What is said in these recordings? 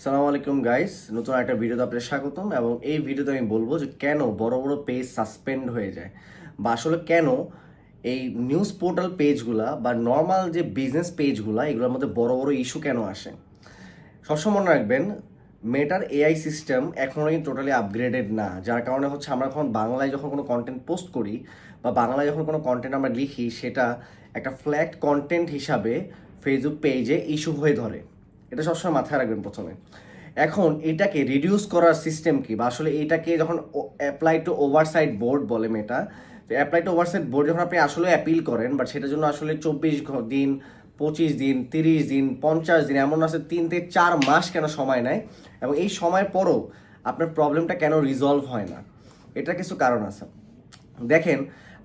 আসসালামু আলাইকুম গাইস, নতুন একটা ভিডিওতে আপনাদের স্বাগতম। এবং এই ভিডিওতে আমি বলবো যে কেন বড় বড় পেজ সাসপেন্ড হয়ে যায়, বা আসলে কেন এই নিউজ পোর্টাল পেজগুলা বা নর্মাল যে বিজনেস পেজগুলা এগুলোর মধ্যে বড় বড় ইস্যু কেন আসে। সবসময় মনে রাখবেন, মেটার এআই সিস্টেম এখনও কিন্তু টোটালি আপগ্রেডেড না, যার কারণে হচ্ছে আমরা এখন বাংলায় যখন কোনো কন্টেন্ট পোস্ট করি বা বাংলায় যখন কোনো কন্টেন্ট আমরা লিখি, সেটা একটা ফ্ল্যাগড কন্টেন্ট হিসাবে ফেসবুক পেজে ইস্যু হয়ে ধরে। এটা সবসময় মাথায় রাখবেন প্রথমে। এখন এটাকে রিডিউস করার সিস্টেম কি, বা আসলে এটাকে যখন অ্যাপ্লাই টু ওভারসাইট বোর্ড বলে মেটা, তো অ্যাপ্লাই টু ওভারসাইট বোর্ড যখন আপনি আসলে অ্যাপিল করেন, বাট সেটার জন্য আসলে 24 দিন, 25 দিন, 30 দিন, 50 দিন, এমন আছে 3 থেকে 4 মাস কেন সময় নেয়, এবং এই সময়ের পরও আপনার প্রবলেমটা কেন রিজলভ হয় না। এটার কিছু কারণ আছে। দেখেন,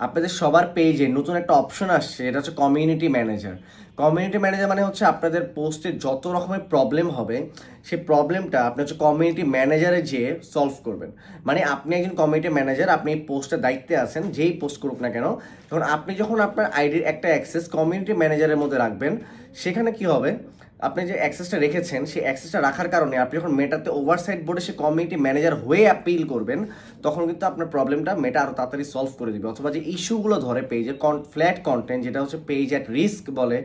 আপনাদের সবার পেজে নতুন একটা অপশন আসছে, এটা হচ্ছে কমিউনিটি ম্যানেজার। কমিউনিটি ম্যানেজার মানে হচ্ছে আপনাদের পোস্টে যত রকমের প্রবলেম হবে, সেই প্রবলেমটা আপনি হচ্ছে কমিউনিটি ম্যানেজারে যেয়ে সলভ করবেন। মানে আপনি একজন কমিউনিটি ম্যানেজার, আপনি এই পোস্টের দায়িত্বে আছেন, যেই পোস্ট করুক না কেন, তখন আপনি যখন আপনার আইডির একটা অ্যাক্সেস কমিউনিটি ম্যানেজারের মধ্যে রাখবেন, সেখানে কি হবে, আপনি যে অ্যাক্সেসটা রেখেছেন সেই অ্যাক্সেসটা রাখার কারণে আপনি যখন মেটাতে ওভারসাইট বোর্ডে সে কমিউনিটি ম্যানেজার হয়ে অ্যাপিল করবেন, তখন কিন্তু আপনার প্রবলেমটা মেটা আরও তাড়াতাড়ি সলভ করে দিবে। অথবা যে ইস্যুগুলো ধরে পেজের ফ্ল্যাট কন্টেন্ট, যেটা হচ্ছে পেজ অ্যাট রিস্ক বলে,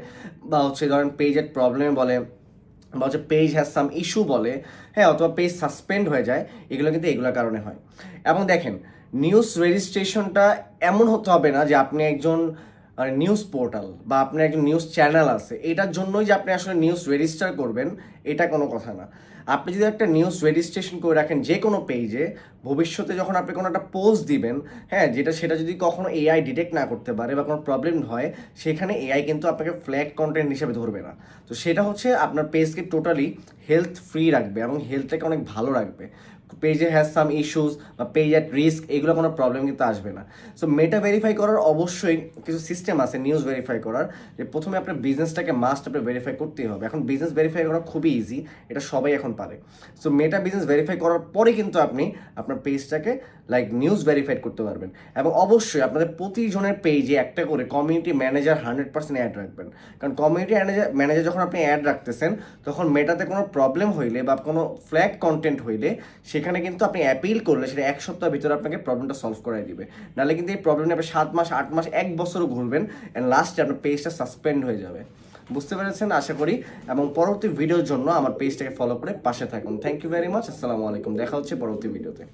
বা হচ্ছে ধরেন পেজ অ্যাট প্রবলেম বলে, বা হচ্ছে পেজ হ্যাজ সাম ইস্যু বলে, হ্যাঁ, অথবা পেজ সাসপেন্ড হয়ে যায়, এগুলো কিন্তু এগুলোর কারণে হয়। এবং দেখেন, নিউজ রেজিস্ট্রেশনটা এমন হতে হবে না যে আপনি একজন নিউজ পোর্টাল বা আপনার একজন নিউজ চ্যানেল আছে, এটার জন্যই যে আপনি আসলে নিউজ রেজিস্টার করবেন, এটা কোনো কথা না। আপনি যদি একটা নিউজ রেজিস্ট্রেশন করে রাখেন যে কোনো পেজে, ভবিষ্যতে যখন আপনি কোনো একটা পোস্ট দিবেন, হ্যাঁ, সেটা যদি কখনো এআই ডিটেক্ট না করতে পারে বা কোনো প্রবলেম হয়, সেখানে এআই কিন্তু আপনাকে ফ্ল্যাগ কন্টেন্ট হিসেবে ধরবে না। তো সেটা হচ্ছে আপনার পেজকে টোটালি হেলথ ফ্রি রাখবে এবং হেলথটাকে অনেক ভালো রাখবে। পেজে হ্যাজ সাম ইস্যুস বা পেজ অ্যাট রিস্ক, এগুলো কোনো প্রবলেম কিন্তু আসবে না। সো মেটা ভেরিফাই করার অবশ্যই কিছু সিস্টেম আছে নিউজ ভেরিফাই করার, যে প্রথমে আপনার বিজনেসটাকে মাস্ট আপনি ভেরিফাই করতেই হবে। এখন বিজনেস ভেরিফাই করা খুবই ইজি, এটা সবাই এখন পারে। সো মেটা বিজনেস ভেরিফাই করার পরে কিন্তু আপনি আপনার পেজটাকে লাইক নিউজ ভেরিফাইড করতে পারবেন। এবং অবশ্যই আপনাদের প্রতিজনের পেজে একটা করে কমিউনিটি ম্যানেজার 100% অ্যাড রাখবেন। কারণ কমিউনিটি ম্যানেজার যখন আপনি অ্যাড রাখতেছেন, তখন মেটাতে কোনো প্রবলেম হইলে বা কোনো ফ্ল্যাগ কন্টেন্ট হইলে, সেখানে কিন্তু আপনি অ্যাপিল করলে সেটা 1 সপ্তাহের ভিতরে আপনাকে প্রবলেমটা সলভ করাই দিবে। নাহলে কিন্তু এই প্রবলেম নিয়ে আপনি 7 মাস, 8 মাস, 1 বছরও ঘুরবেন, অ্যান্ড লাস্টে আপনার পেজটা সাসপেন্ড হয়ে যাবে। বুঝতে পেরেছেন আশা করি। এবং পরবর্তী ভিডিওর জন্য আমার পেজটাকে ফলো করে পাশে থাকুন। Thank you very much. আসসালামু আলাইকুম, দেখা হচ্ছে পরবর্তী ভিডিওতে।